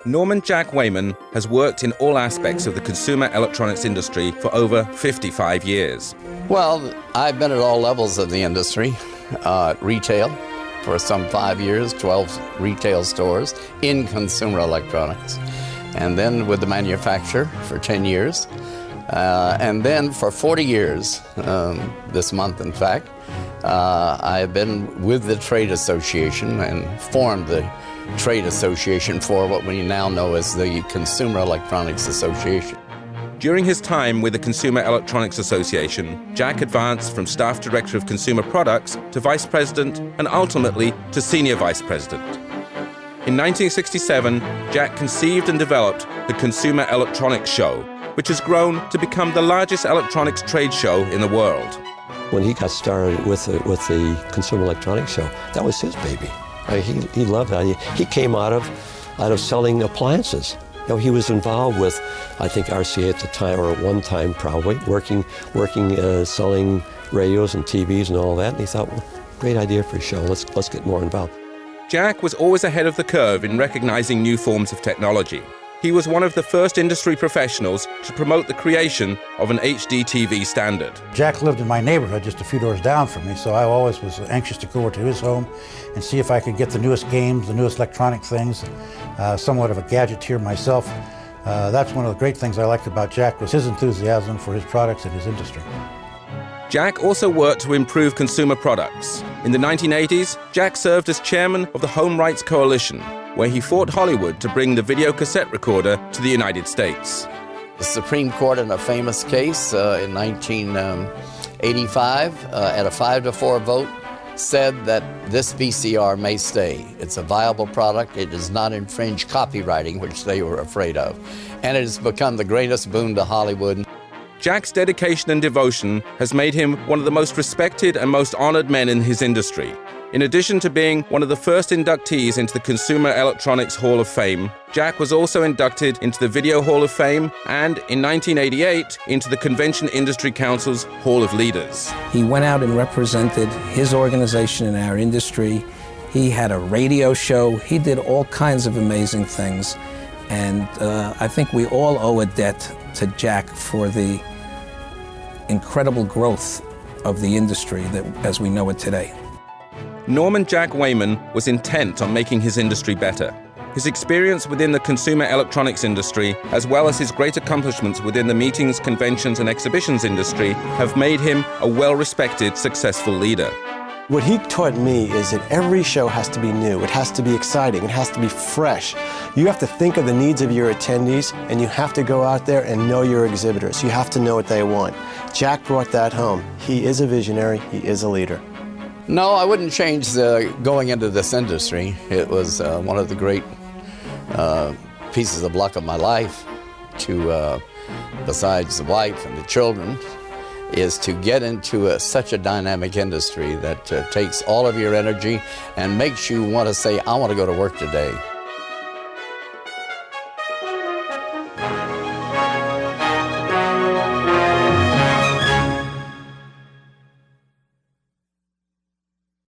Norman Jack Wayman has worked in all aspects of the consumer electronics industry for over 55 years. Well, I've been at all levels of the industry. Retail for some 5 years, 12 retail stores in consumer electronics. And then with the manufacturer for 10 years. And then for 40 years, this month in fact, I have been with the trade association and formed the trade association for what we now know as the Consumer Electronics Association. During his time with the Consumer Electronics Association, Jack advanced from Staff Director of Consumer Products to Vice President and ultimately to Senior Vice President. In 1967, Jack conceived and developed the Consumer Electronics Show, which has grown to become the largest electronics trade show in the world. When he got started with the Consumer Electronics Show, that was his baby. He loved that. He came out of selling appliances. You know, he was involved with, I think, RCA at the time, or at one time probably, working selling radios and TVs and all that. And he thought, well, great idea for a show. Let's get more involved. Jack was always ahead of the curve in recognizing new forms of technology. He was one of the first industry professionals to promote the creation of an HD TV standard. Jack lived in my neighborhood just a few doors down from me, so I always was anxious to go over to his home and see if I could get the newest games, the newest electronic things. Somewhat of a gadgeteer myself. That's one of the great things I liked about Jack, was his enthusiasm for his products and his industry. Jack also worked to improve consumer products. In the 1980s, Jack served as chairman of the Home Rights Coalition, where he fought Hollywood to bring the video cassette recorder to the United States. The Supreme Court, in a famous case in 1985, at a 5-4 vote, said that this VCR may stay. It's a viable product. It does not infringe copywriting, which they were afraid of. And it has become the greatest boon to Hollywood. Jack's dedication and devotion has made him one of the most respected and most honored men in his industry. In addition to being one of the first inductees into the Consumer Electronics Hall of Fame, Jack was also inducted into the Video Hall of Fame and, in 1988, into the Convention Industry Council's Hall of Leaders. He went out and represented his organization in our industry. He had a radio show. He did all kinds of amazing things. And I think we all owe a debt to Jack for the incredible growth of the industry as we know it today. Norman Jack Wayman was intent on making his industry better. His experience within the consumer electronics industry, as well as his great accomplishments within the meetings, conventions, and exhibitions industry, have made him a well-respected, successful leader. What he taught me is that every show has to be new, it has to be exciting, it has to be fresh. You have to think of the needs of your attendees, and you have to go out there and know your exhibitors. You have to know what they want. Jack brought that home. He is a visionary, he is a leader. No, I wouldn't change going into this industry. It was one of the great pieces of luck of my life to, besides the wife and the children, is to get into such a dynamic industry that takes all of your energy and makes you want to say, I want to go to work today.